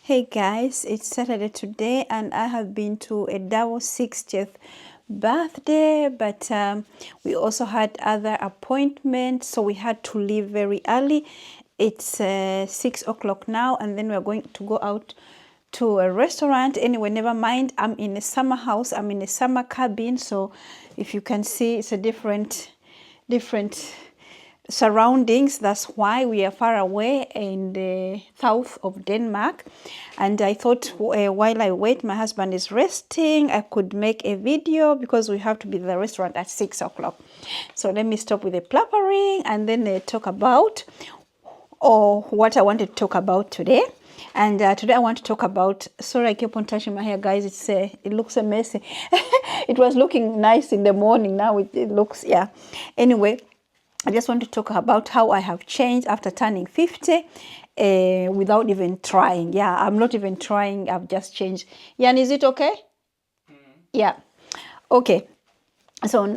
Hey guys, it's Saturday today and I have been to a double 60th birthday, but we also had other appointments, so we had to leave very early. It's 6 o'clock now, and then we're going to go out to a restaurant. Anyway, never mind, I'm in a summer house, I'm in a summer cabin, so if you can see, it's a different surroundings. That's why we are far away in the south of Denmark. And I thought while I wait, my husband is resting, I could make a video because we have to be at the restaurant at 6 o'clock. So let me stop with the plappering and then talk about what I want to talk about today. And today I want to talk about, sorry I keep on touching my hair, guys, it looks so messy. It was looking nice in the morning, now it looks, yeah. Anyway, I just want to talk about how I have changed after turning 50 without even trying. Yeah, I'm not even trying, I've just changed. Jan, is it okay? Yeah, okay. So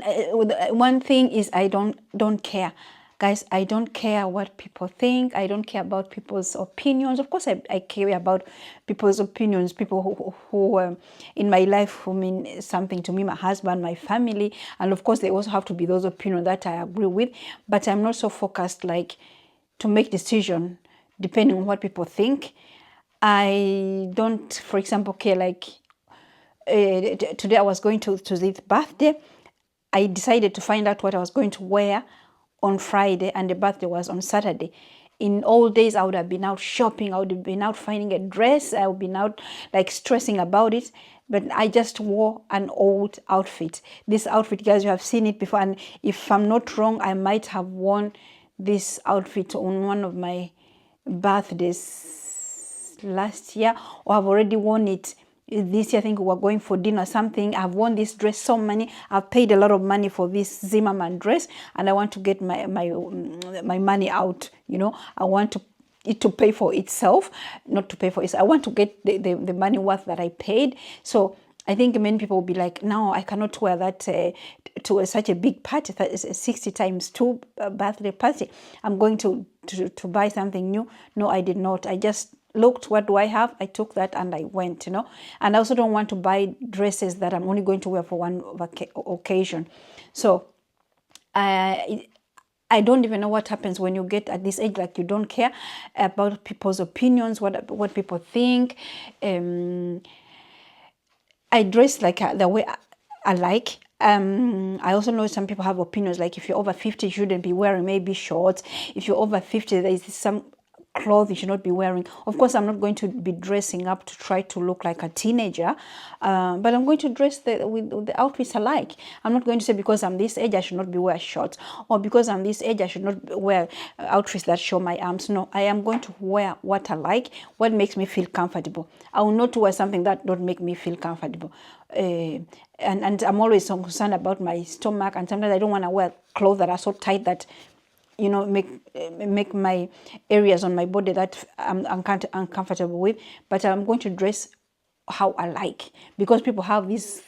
one thing is I don't care. Guys, I don't care what people think. I don't care about people's opinions. Of course, I care about people's opinions, people who in my life who mean something to me, my husband, my family. And of course, they also have to be those opinions that I agree with. But I'm not so focused like to make decision depending on what people think. I don't, for example, care like today I was going to this birthday. I decided to find out what I was going to wear on Friday, and the birthday was on Saturday. In old days, I would have been out shopping. I would have been out finding a dress. I would have been out like stressing about it. But I just wore an old outfit. This outfit, guys, you have seen it before. And if I'm not wrong, I might have worn this outfit on one of my birthdays last year, or I've already worn it this year. I think we were going for dinner or something. I've worn this dress so many. I've paid a lot of money for this Zimmerman dress, and I want to get my money out. You know, I want it to pay for itself, not to pay for it. I want to get the money worth that I paid. So I think many people will be like, no, I cannot wear that to such a big party, that is a 60 times 2 birthday party. I'm going to buy something new. No, I did not. I just looked, what do I have? I took that and I went, you know. And I also don't want to buy dresses that I'm only going to wear for one occasion. So I don't even know what happens when you get at this age, like you don't care about people's opinions, what people think. I dress like the way I like. I also know some people have opinions, like if you're over 50, you shouldn't be wearing maybe shorts. If you're over 50, there is some clothes you should not be wearing. Of course, I'm not going to be dressing up to try to look like a teenager, but I'm going to dress with the outfits I like. I'm not going to say because I'm this age I should not be wearing shorts, or because I'm this age I should not wear outfits that show my arms. No, I am going to wear what I like, what makes me feel comfortable. I will not wear something that don't make me feel comfortable. And I'm always so concerned about my stomach, and sometimes I don't want to wear clothes that are so tight that, you know, make my areas on my body that I'm uncomfortable with. But I'm going to dress how I like, because people have this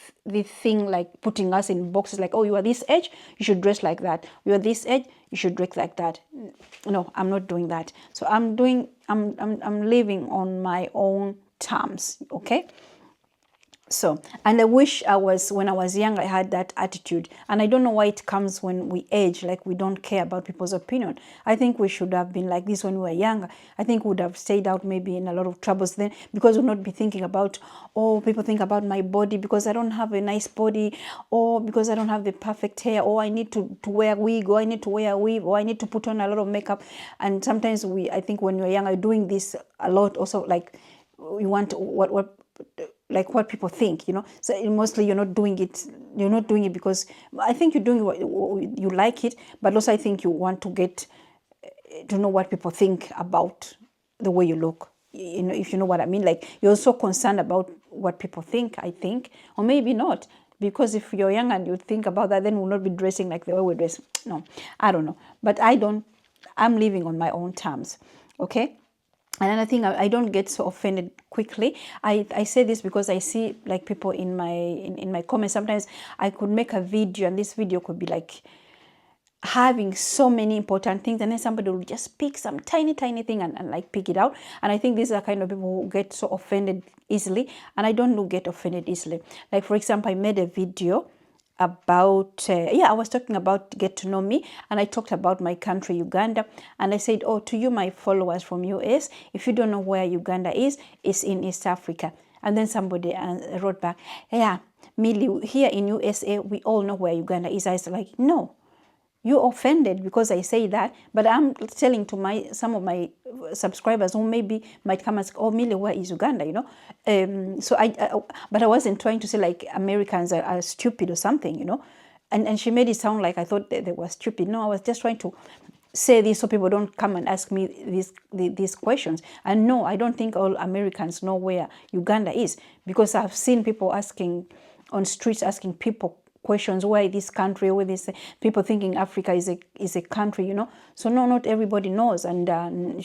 thing like putting us in boxes, like, oh, you are this age, you should dress like that. You are this age, you should dress like that. No, I'm not doing that. So I'm living on my own terms, okay? So, and I wish when I was young, I had that attitude. And I don't know why it comes when we age, like we don't care about people's opinion. I think we should have been like this when we were younger. I think we would have stayed out maybe in a lot of troubles then, because we'll not be thinking about, oh, people think about my body because I don't have a nice body, or because I don't have the perfect hair, or I need to wear a wig, or I need to wear a weave, or I need to put on a lot of makeup. And sometimes I think when you're younger, doing this a lot also, like you want what people think, you know. So mostly you're not doing it because I think you're doing what you like it, but also I think you want to get to know what people think about the way you look, you know, if you know what I mean. Like you're so concerned about what people think, I think, or maybe not, because if you're young and you think about that, then we'll not be dressing like the way we dress. No, I don't know, but I'm living on my own terms, okay. Another thing, I don't get so offended quickly. I say this because I see like people in my comments. Sometimes I could make a video, and this video could be like having so many important things, and then somebody will just pick some tiny thing and like pick it out. And I think these are kind of people who get so offended easily, and I don't get offended easily. Like, for example, I made a video about I was talking about get to know me, and I talked about my country, Uganda, and I said, oh, to you my followers from US, if you don't know where Uganda is, it's in East Africa. And then somebody wrote back, yeah, Millie, here in USA we all know where Uganda is. I was like, no, you're offended because I say that, but I'm telling to some of my subscribers who maybe might come and say, oh, Millie, where is Uganda, so but I wasn't trying to say like Americans are stupid or something, and she made it sound like I thought that they were stupid. No, I was just trying to say this so people don't come and ask me these questions. And no, I don't think all Americans know where Uganda is, because I've seen people asking on streets, asking people questions, why this country, where this people thinking Africa is a country, So no, not everybody knows, and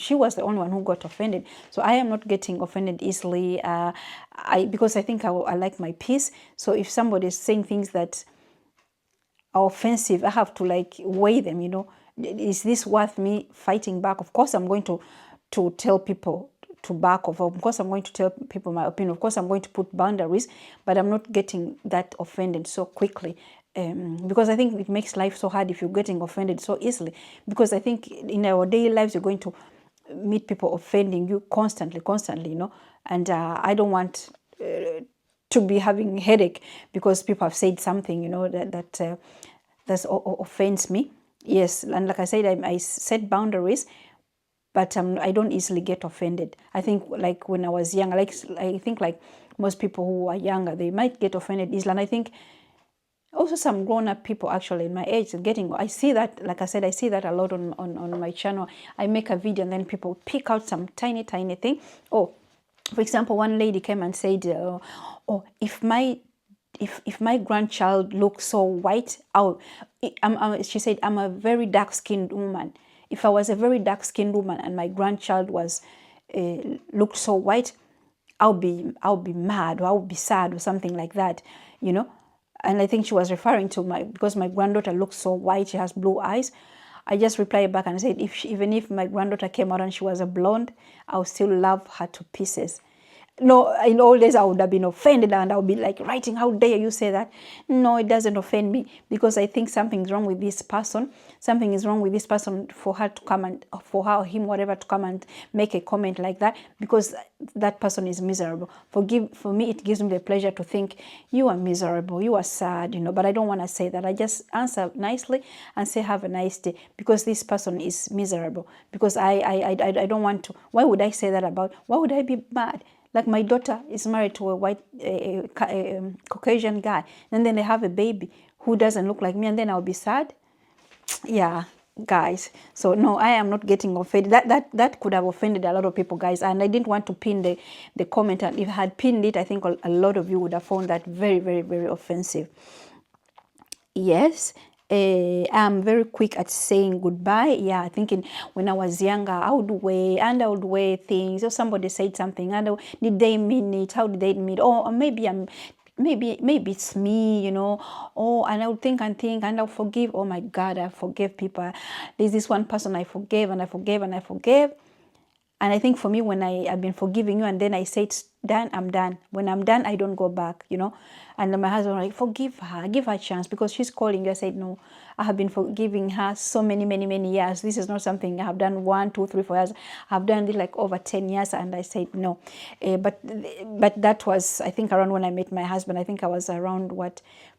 she was the only one who got offended. So I am not getting offended easily, because I think I like my peace. So if somebody is saying things that are offensive, I have to like weigh them, Is this worth me fighting back? Of course, I'm going to tell people to back off. Of course, I'm going to tell people my opinion. Of course, I'm going to put boundaries, but I'm not getting that offended so quickly, because I think it makes life so hard if you're getting offended so easily. Because I think in our daily lives, you're going to meet people offending you constantly, and I don't want to be having a headache because people have said something, that offends me. Yes, and like I said, I set boundaries, but I don't easily get offended. I think like when I was young, I think like most people who are younger, they might get offended easily. And I think also some grown-up people actually in my age I see that, like I said, I see that a lot on my channel. I make a video and then people pick out some tiny thing. Oh, for example, one lady came and said, oh, if my grandchild looks so white, she said, I'm a very dark-skinned woman. If I was a very dark-skinned woman and my grandchild looked so white, I'll be mad, or I'll be sad, or something like that, And I think she was referring to because my granddaughter looks so white, she has blue eyes. I just replied back and said, even if my granddaughter came out and she was a blonde, I would still love her to pieces. No, in old days I would have been offended and I would be like writing, how dare you say that? No, it doesn't offend me, because I think something's wrong with this person. Something is wrong with this person for her to come and, for her or him, whatever, to come and make a comment like that, because that person is miserable. For me, it gives me the pleasure to think, you are miserable, you are sad, but I don't want to say that. I just answer nicely and say, have a nice day, because this person is miserable. Because I don't want to. Why would I say that about? Why would I be mad? Like my daughter is married to a white Caucasian guy, and then they have a baby who doesn't look like me, and then I'll be sad. Yeah, guys. So no, I am not getting offended. That could have offended a lot of people, guys, and I didn't want to pin the comment. And if I had pinned it, I think a lot of you would have found that very, very, very offensive. Yes. I'm very quick at saying goodbye. Yeah, thinking when I was younger, I would weigh things. Or somebody said something, and did they mean it? How did they mean it? Or maybe maybe it's me, Oh, and I would think, and I'll forgive. Oh my God, I forgive people. There's this one person I forgave, and I forgave, and I forgave. And I think for me, when I've been forgiving you and then I say it's done, I'm done. When I'm done, I don't go back, And then my husband was like, forgive her, give her a chance, because she's calling you. I said, no, I have been forgiving her so many, many, many years. This is not something I have done 1, 2, 3, 4 years. I've done it like over 10 years. And I said, no. But that was, I think, around when I met my husband. I think I was around,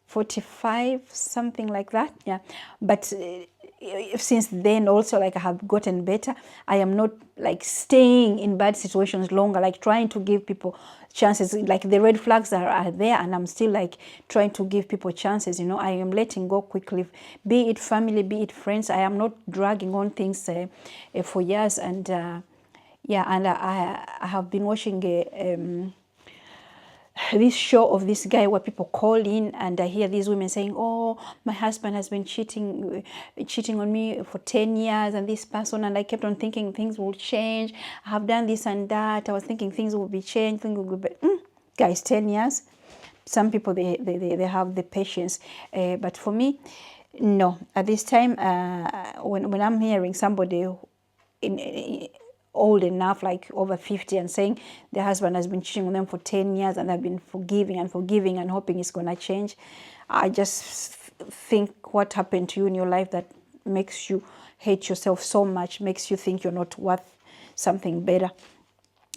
45, something like that. Yeah. But since then also, like, I have gotten better. I am not like staying in bad situations longer, like trying to give people chances. Like the red flags are there, and I'm still like trying to give people chances. I am letting go quickly, be it family, be it friends. I am not dragging on things for years. And yeah, and I have been watching this show of this guy where people call in, and I hear these women saying, oh, my husband has been cheating on me for 10 years, and this person, and I kept on thinking things will change. I have done this and that. I was thinking things will be changed, things will be guys, 10 years. Some people, they have the patience, but for me, No, at this time, when I'm hearing somebody in old enough, like over 50, and saying their husband has been cheating on them for 10 years and they've been forgiving and forgiving and hoping it's going to change, I just think what happened to you in your life that makes you hate yourself so much, makes you think you're not worth something better.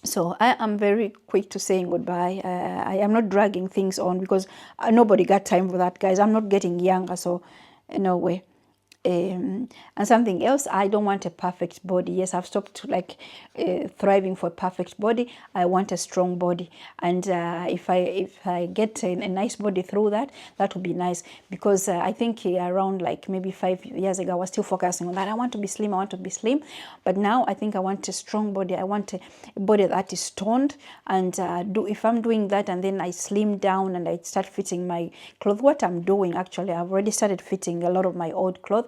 So I am very quick to saying goodbye. I am not dragging things on because nobody got time for that, guys. I'm not getting younger, so no way. And something else, I don't want a perfect body. Yes, I've stopped like thriving for a perfect body. I want a strong body, and if I get a nice body through that, that would be nice. Because I think around like maybe 5 years ago, I was still focusing on that. I want to be slim. I want to be slim, but now I think I want a strong body. I want a body that is toned, and if I'm doing that, and then I slim down and I start fitting my clothes. What I'm doing actually, I've already started fitting a lot of my old clothes.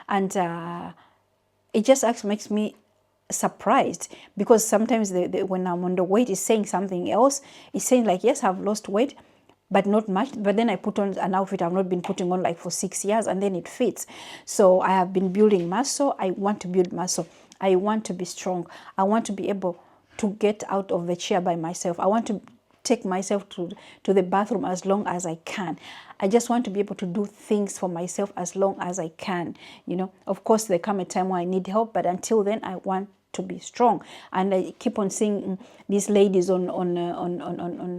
And it just actually makes me surprised, because sometimes when I'm on the weight, it's saying something else. It's saying like, yes, I've lost weight, but not much. But then I put on an outfit I've not been putting on like for 6 years, and then it fits. So I have been building muscle. I want to build muscle. I want to be strong. I want to be able to get out of the chair by myself. I want to take myself to the bathroom as long as I can. I just want to be able to do things for myself as long as I can. You know, of course, there come a time where I need help, but until then, I want to be strong. And I keep on seeing these ladies on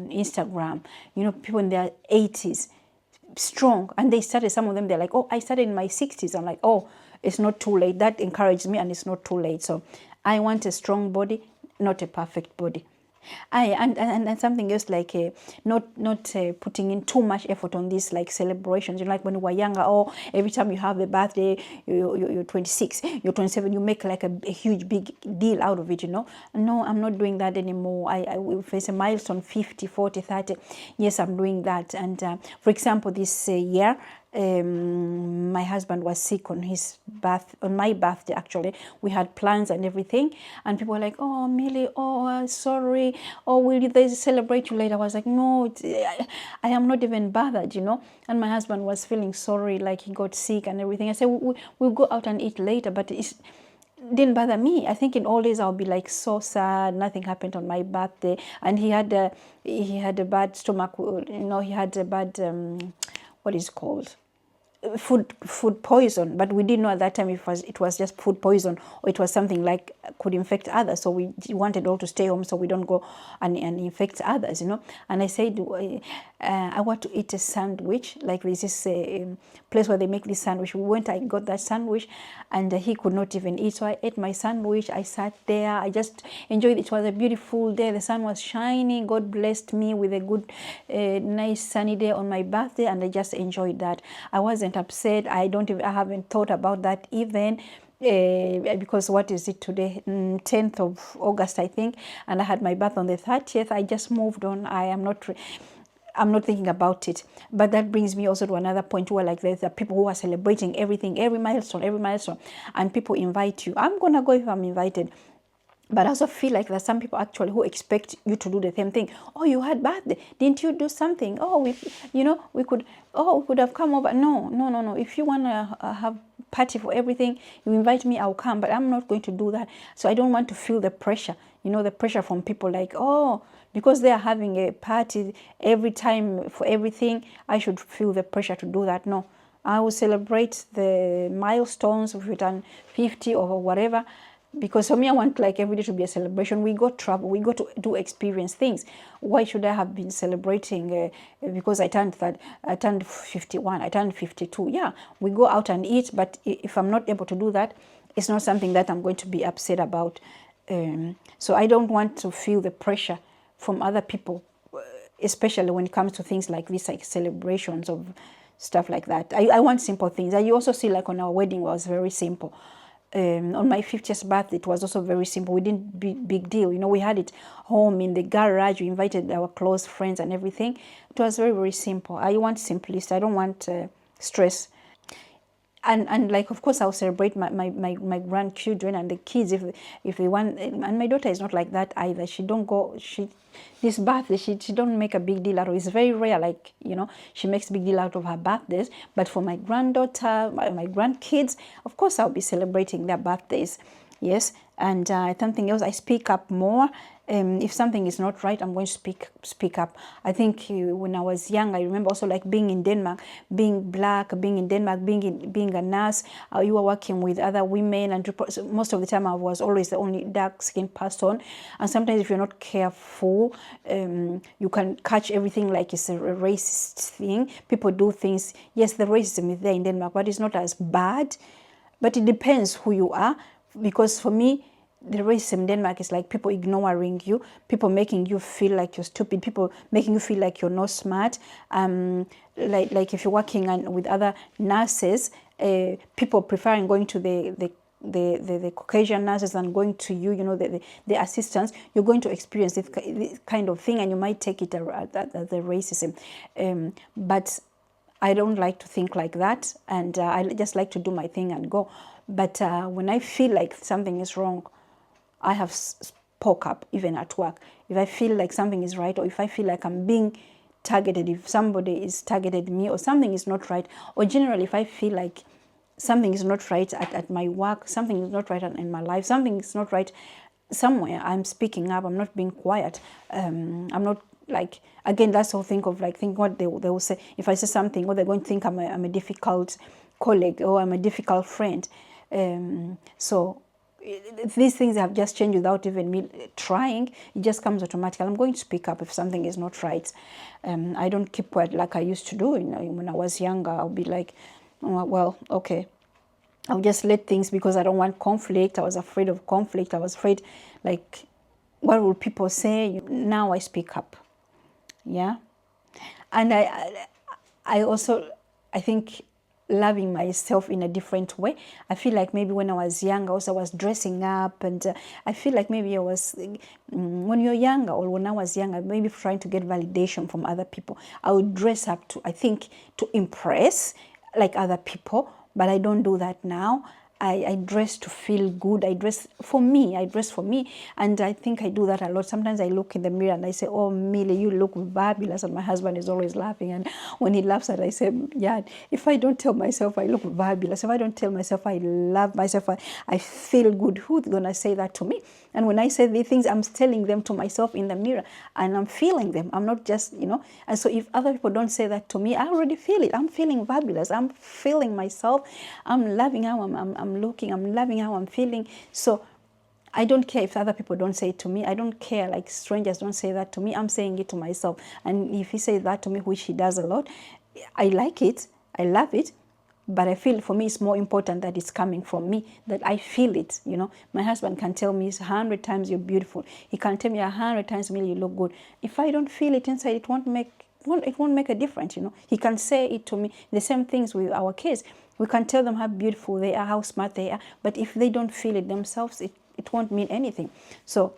Instagram, you know, people in their 80s, strong, and they started, some of them, they're like, oh, I started in my 60s. I'm like, oh, it's not too late. That encouraged me, and it's not too late. So I want a strong body, not a perfect body. And something else, like not putting in too much effort on these like celebrations. You know, like when we were younger, oh, every time you have a birthday, you're 26, you're 27, you make like a huge big deal out of it, you know. No, I'm not doing that anymore. If it's a milestone, 50, 40, 30, yes, I'm doing that. And for example, this year, my husband was sick on my birthday. Actually, we had plans and everything, and people were like, oh, Millie, oh, sorry, oh, will they celebrate you later? I was like, no, I am not even bothered, you know. And my husband was feeling sorry, like he got sick and everything. I said, we'll go out and eat later, but it didn't bother me. I think in all days I'll be like so sad. Nothing happened on my birthday, and he had a bad stomach. You know, he had a bad what is it called? Food poison, but we didn't know at that time if it was just food poison or it was something like could infect others. So we wanted all to stay home so we don't go and infect others, you know. And I said, I want to eat a sandwich. Like there's this place where they make this sandwich. We went, I got that sandwich, and he could not even eat. So I ate my sandwich. I sat there. I just enjoyed it. It was a beautiful day. The sun was shining. God blessed me with a good, nice sunny day on my birthday, and I just enjoyed that. I wasn't upset. I haven't thought about that even. Because what is it today? 10th of August, I think, and I had my birth on the 30th. I just moved on. I'm not thinking about it. But that brings me also to another point where like there's people who are celebrating everything, every milestone, and people invite you. I'm gonna go if I'm invited. But I also feel like there's some people actually who expect you to do the same thing. Oh, you had birthday. Didn't you do something? Oh, we could have come over. No. If you want to have party for everything, you invite me, I'll come. But I'm not going to do that. So I don't want to feel the pressure. You know, the pressure from people like, oh, because they are having a party every time for everything, I should feel the pressure to do that. No. I will celebrate the milestones if we've done 50 or whatever. Because for me, I want like every day to be a celebration. We got travel, we got to do experience things. Why should I have been celebrating because I turned 51, I turned 52? Yeah, we go out and eat, but if I'm not able to do that, it's not something that I'm going to be upset about. So I don't want to feel the pressure from other people, especially when it comes to things like this, like celebrations of stuff like that. I want simple things. And you also see like on our wedding was very simple. On my 50th birthday, it was also very simple. We didn't big deal. You know, we had it home in the garage. We invited our close friends and everything. It was very, very simple. I want simplicity. I don't want stress. and like, of course, I'll celebrate my grandchildren and the kids if they want. And my daughter is not like that either. She don't go, this birthday, she don't make a big deal out of it. It's very rare, like, she makes a big deal out of her birthdays. But for my granddaughter, my grandkids, of course, I'll be celebrating their birthdays. Yes, and something else, I speak up more. If something is not right, I'm going to speak up. I think when I was young, I remember also like being in Denmark, being black, being in Denmark, being a nurse. You were working with other women, and most of the time I was always the only dark-skinned person. And sometimes if you're not careful, you can catch everything like it's a racist thing. People do things. Yes, the racism is there in Denmark, but it's not as bad. But it depends who you are, because for me, the racism in Denmark is like people ignoring you, people making you feel like you're stupid, people making you feel like you're not smart. Like if you're working with other nurses, people preferring going to the Caucasian nurses than going to you, the assistants. You're going to experience this kind of thing, and you might take it as the racism. But I don't like to think like that, and I just like to do my thing and go. But when I feel like something is wrong, I have spoke up, even at work. If I feel like something is right, or if I feel like I'm being targeted, if somebody is targeted me, or something is not right, or generally if I feel like something is not right at my work, something is not right in my life, something is not right somewhere, I'm speaking up. I'm not being quiet. I'm not like, again, that's the whole thing of like, think what they will say. If I say something, what they're going to think I'm a difficult colleague, or I'm a difficult friend. So these things have just changed without even me trying. It just comes automatically. I'm going to speak up if something is not right. I don't keep quiet like I used to do. When I was younger, I'll be like, oh, well, okay. I'll just let things, because I don't want conflict. I was afraid of conflict. I was afraid, like, what will people say? Now I speak up. Yeah. And I also, I think, loving myself in a different way. I feel like maybe when I was younger, also I was dressing up, and I feel like maybe I was, when you're younger, or when I was younger, maybe trying to get validation from other people. I would dress up to impress like other people, but I don't do that now. I dress to feel good. I dress for me. And I think I do that a lot. Sometimes I look in the mirror and I say, oh, Millie, you look fabulous. And my husband is always laughing. And when he laughs at it, I say, yeah, if I don't tell myself I look fabulous, if I don't tell myself I love myself, I feel good, who's going to say that to me? And when I say these things, I'm telling them to myself in the mirror, and I'm feeling them. I'm not just, And so if other people don't say that to me, I already feel it. I'm feeling fabulous. I'm feeling myself. I'm loving how I'm looking. I'm loving how I'm feeling. So I don't care if other people don't say it to me. I don't care, like strangers don't say that to me. I'm saying it to myself. And if he says that to me, which he does a lot, I like it. I love it. But I feel for me it's more important that it's coming from me, that I feel it. My husband can tell me 100 times you're beautiful. He can tell me 100 times, Millie, you look good. If I don't feel it inside, it won't make a difference. He can say it to me. The same things with our kids. We can tell them how beautiful they are, how smart they are, but if they don't feel it themselves, it won't mean anything. So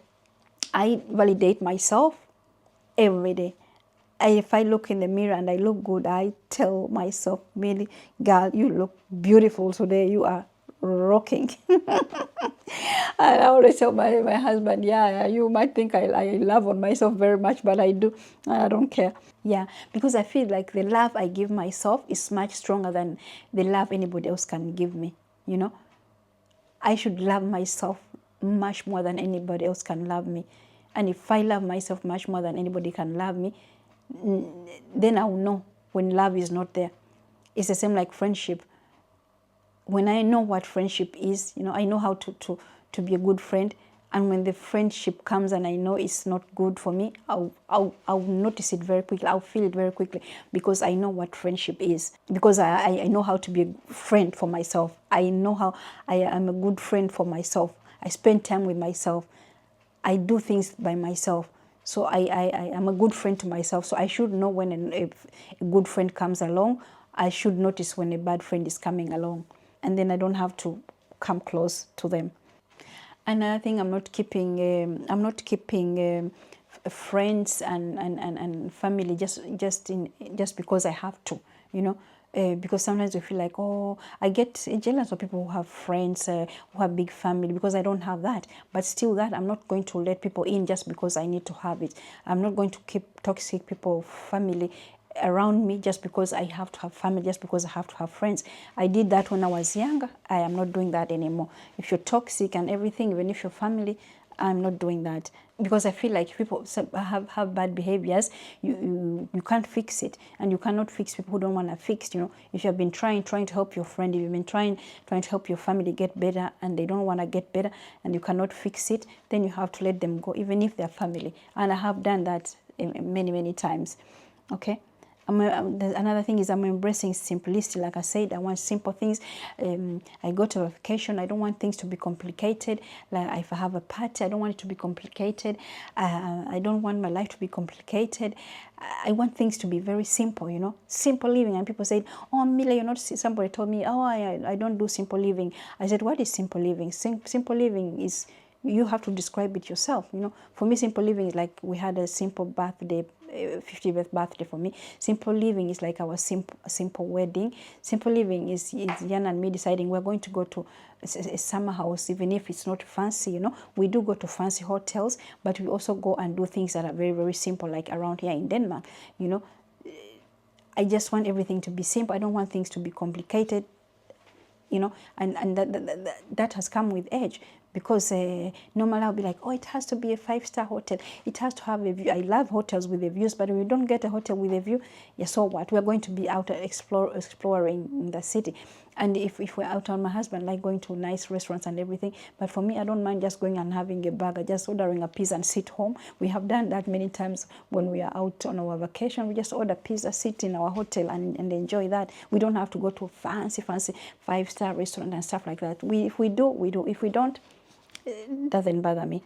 I validate myself every day. If I look in the mirror and I look good, I tell myself, Millie, girl, you look beautiful today. You are rocking. And I always tell my husband, yeah, you might think I love on myself very much, but I do. I don't care. Yeah, because I feel like the love I give myself is much stronger than the love anybody else can give me. I should love myself much more than anybody else can love me. And if I love myself much more than anybody can love me, then I will know when love is not there. It's the same like friendship. When I know what friendship is, I know how to be a good friend. And when the friendship comes and I know it's not good for me, I'll notice it very quickly. I'll feel it very quickly, because I know what friendship is. Because I know how to be a friend for myself. I know how I am a good friend for myself. I spend time with myself. I do things by myself. So I am a good friend to myself. So I should know when a good friend comes along. I should notice when a bad friend is coming along. And then I don't have to come close to them. Another thing, I'm not keeping friends and family just because I have to. Because sometimes we feel like, oh, I get jealous of people who have friends, who have big family, because I don't have that. But still that, I'm not going to let people in just because I need to have it. I'm not going to keep toxic people, family around me just because I have to have family, just because I have to have friends. I did that when I was younger. I am not doing that anymore. If you're toxic and everything, even if you're family, I'm not doing that, because I feel like people have bad behaviors. You can't fix it, and you cannot fix people who don't want to fix. If you have been trying to help your friend, if you've been trying to help your family get better, and they don't want to get better, and you cannot fix it, then you have to let them go, even if they're family. And I have done that many times. Okay. Another thing is I'm embracing simplicity. Like I said, I want simple things. I go to a vacation. I don't want things to be complicated. Like if I have a party, I don't want it to be complicated. I don't want my life to be complicated. I want things to be very simple, simple living. And people said, oh, Mila, you're not, somebody told me, oh, I don't do simple living. I said, what is simple living? Simple living is, you have to describe it yourself. For me, simple living is like we had a simple birthday, 50th birthday for me. Simple living is like our simple wedding. Simple living is Jan and me deciding we're going to go to a summer house, even if it's not fancy. We do go to fancy hotels, but we also go and do things that are very simple, like around here in Denmark. I just want everything to be simple. I don't want things to be complicated. And that has come with age, because normally I'll be like, oh, it has to be a 5-star hotel. It has to have a view. I love hotels with the views, but if you don't get a hotel with a view, yeah, so what? We're going to be out exploring in the city. And if we're out on, my husband like going to nice restaurants and everything. But for me, I don't mind just going and having a burger, just ordering a pizza and sit home. We have done that many times when we are out on our vacation. We just order pizza, sit in our hotel and enjoy that. We don't have to go to a fancy 5-star restaurant and stuff like that. If we do, we do. If we don't, it doesn't bother me.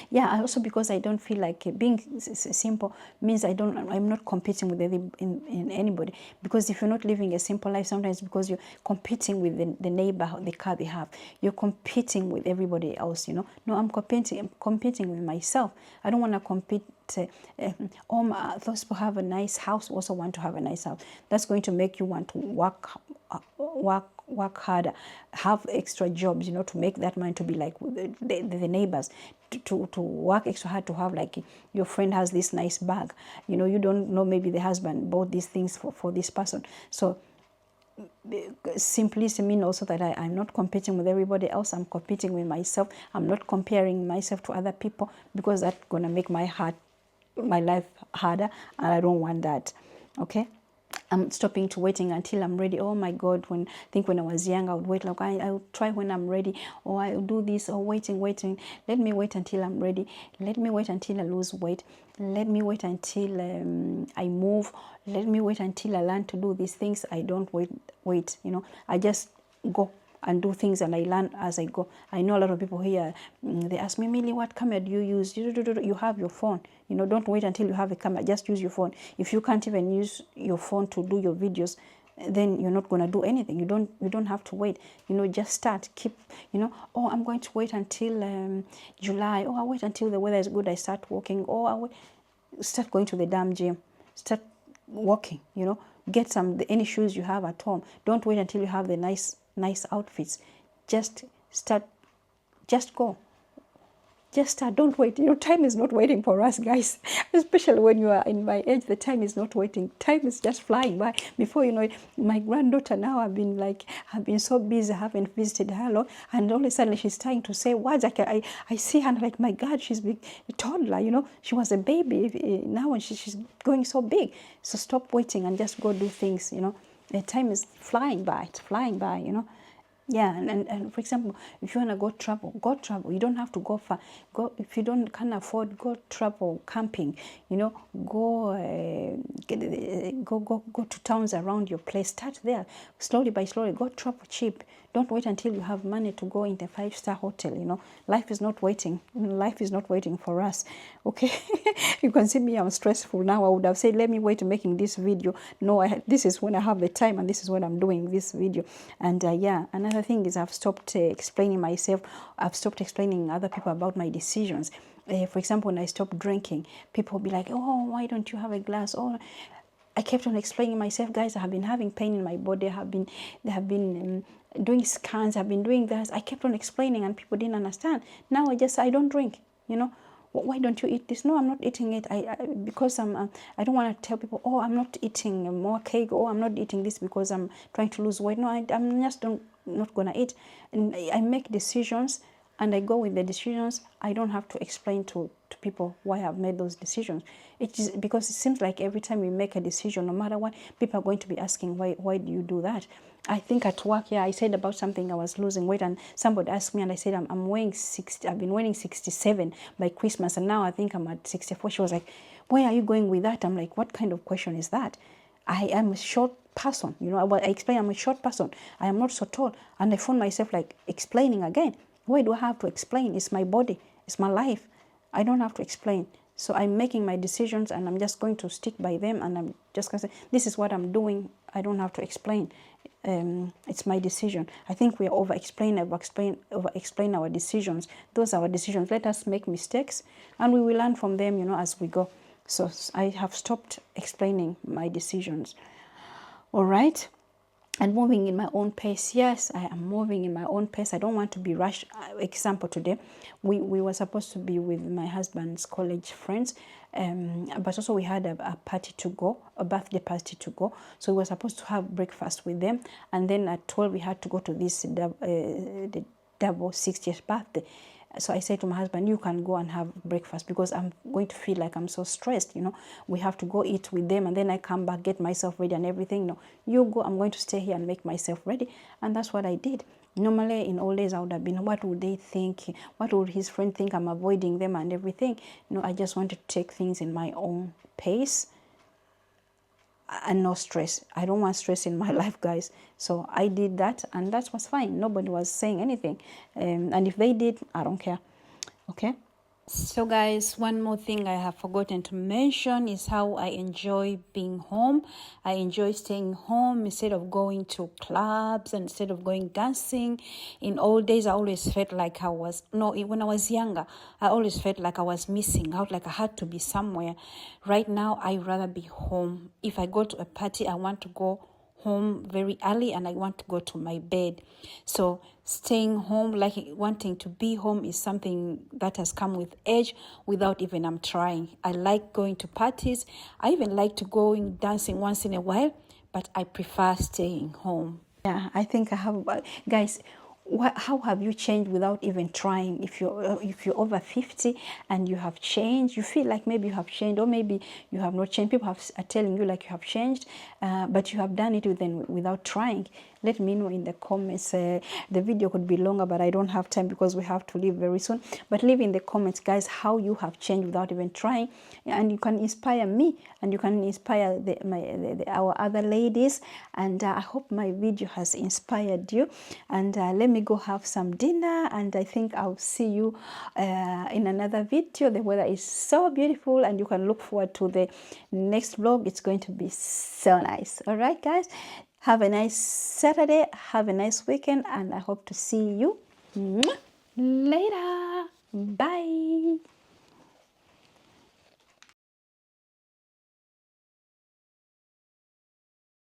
Yeah, also because I don't feel like being simple means I'm not competing with anybody. Because if you're not living a simple life, sometimes because you're competing with the neighbor, the car they have, you're competing with everybody else. No, I'm competing with myself. I don't want to compete. Those people have a nice house, also want to have a nice house. That's going to make you want to work harder, have extra jobs, to make that money, to be like the neighbors, to work extra hard, to have like your friend has this nice bag, you don't know, maybe the husband bought these things for this person. So simplicity means also that I'm not competing with everybody else. I'm competing with myself. I'm not comparing myself to other people, because that's going to make my life harder, and I don't want that. Okay. I'm stopping to waiting until I'm ready. Oh my God, when I was young, I would wait, like I would try when I'm ready, or I will do this, or waiting. Let me wait until I'm ready. Let me wait until I lose weight. Let me wait until I move. Let me wait until I learn to do these things. I don't wait. I just go and do things, and I learn as I go. I know a lot of people here, they ask me, Millie, what camera do you use? You have your phone. Don't wait until you have a camera. Just use your phone. If you can't even use your phone to do your videos, then you're not going to do anything. You don't have to wait. Just start. Keep, oh, I'm going to wait until July. Oh, I'll wait until the weather is good. I start walking. Oh, I'll start going to the damn gym. Start walking, Get any shoes you have at home. Don't wait until you have the nice outfits. Just start. Just go. Just start. Don't wait. Time is not waiting for us, guys. Especially when you are in my age, the time is not waiting. Time is just flying by. Before you know it, my granddaughter now, I've been so busy, I haven't visited her a lot, and all of a sudden she's trying to say words. I see her and like, my God, she's big, a toddler. She was a baby now, and she's going so big. So stop waiting and just go do things. The time is flying by. It's flying by. Yeah, and for example, if you want to go travel. You don't have to go far. Go if you can't afford. Go travel camping. Go to towns around your place. Start there, slowly by slowly. Go travel cheap. Don't wait until you have money to go into a 5-star hotel. Life is not waiting. Life is not waiting for us. Okay, you can see me. I'm stressful now. I would have said, let me wait making this video. No, this is when I have the time, and this is when I'm doing this video. And yeah, another thing is I've stopped explaining myself. I've stopped explaining other people about my decisions. For example, when I stop drinking, people will be like, oh, why don't you have a glass? Oh, I kept on explaining myself, guys, I have been having pain in my body. They have been doing scans. I've been doing this. I kept on explaining, and people didn't understand. Now I don't drink. You know, why don't you eat this? No, I'm not eating it. Because I don't want to tell people, oh, I'm not eating more cake. Oh, I'm not eating this because I'm trying to lose weight. No, I'm just not gonna eat. And I make decisions, and I go with the decisions. I don't have to explain to people why I've made those decisions. It is because it seems like every time we make a decision, no matter what, people are going to be asking, why do you do that? I think at work, yeah, I said about something, I was losing weight, and somebody asked me, and I said, I'm weighing 60, I've been weighing 67 by Christmas, and now I think I'm at 64. She was like, where are you going with that? I'm like, what kind of question is that? I am a short person, you know. I explain I'm a short person. I am not so tall. And I found myself like explaining again. Why do I have to explain? It's my body. It's my life. I don't have to explain. So I'm making my decisions, and I'm just going to stick by them, and I'm just going to say, this is what I'm doing. I don't have to explain. It's my decision. I think we over-explain our decisions. Those are our decisions. Let us make mistakes, and we will learn from them, you know, as we go. So I have stopped explaining my decisions. All right. And moving in my own pace. Yes, I am moving in my own pace. I don't want to be rushed. Example, today, we were supposed to be with my husband's college friends, but also we had a party to go, a birthday party to go. So we were supposed to have breakfast with them. And then at 12, we had to go to this the double 60th birthday. So I said to my husband, you can go and have breakfast, because I'm going to feel like I'm so stressed, you know. We have to go eat with them, and then I come back, get myself ready and everything. No, you go, I'm going to stay here and make myself ready. And that's what I did. Normally, in old days, I would have been, what would they think? What would his friend think? I'm avoiding them and everything. You know, I just wanted to take things in my own pace and no stress. I don't want stress in my life, guys. So I did that, and that was fine. Nobody was saying anything. And if they did, I don't care. Okay. So guys, one more thing I have forgotten to mention is how I enjoy being home. I enjoy staying home instead of going to clubs and instead of going dancing. In old days, I always felt like when I was younger, I always felt like I was missing out, like I had to be somewhere. Right now, I'd rather be home. If I go to a party, I want to go home very early, and I want to go to my bed. So staying home, like wanting to be home, is something that has come with age without even I'm trying. I like going to parties. I even like to go dancing once in a while, but I prefer staying home. Yeah, I think I have, guys. How have you changed without even trying? If you're over 50 and you have changed, you feel like maybe you have changed, or maybe you have not changed. People are telling you like you have changed, but you have done it without trying. Let me know in the comments. The video could be longer, but I don't have time because we have to leave very soon. But leave in the comments, guys, how you have changed without even trying, and you can inspire me, and you can inspire our other ladies. And I hope my video has inspired you. And let me go have some dinner, and I think I'll see you in another video. The weather is so beautiful, and you can look forward to the next vlog. It's going to be so nice. All right, guys, have a nice Saturday, have a nice weekend, and I hope to see you later. Bye.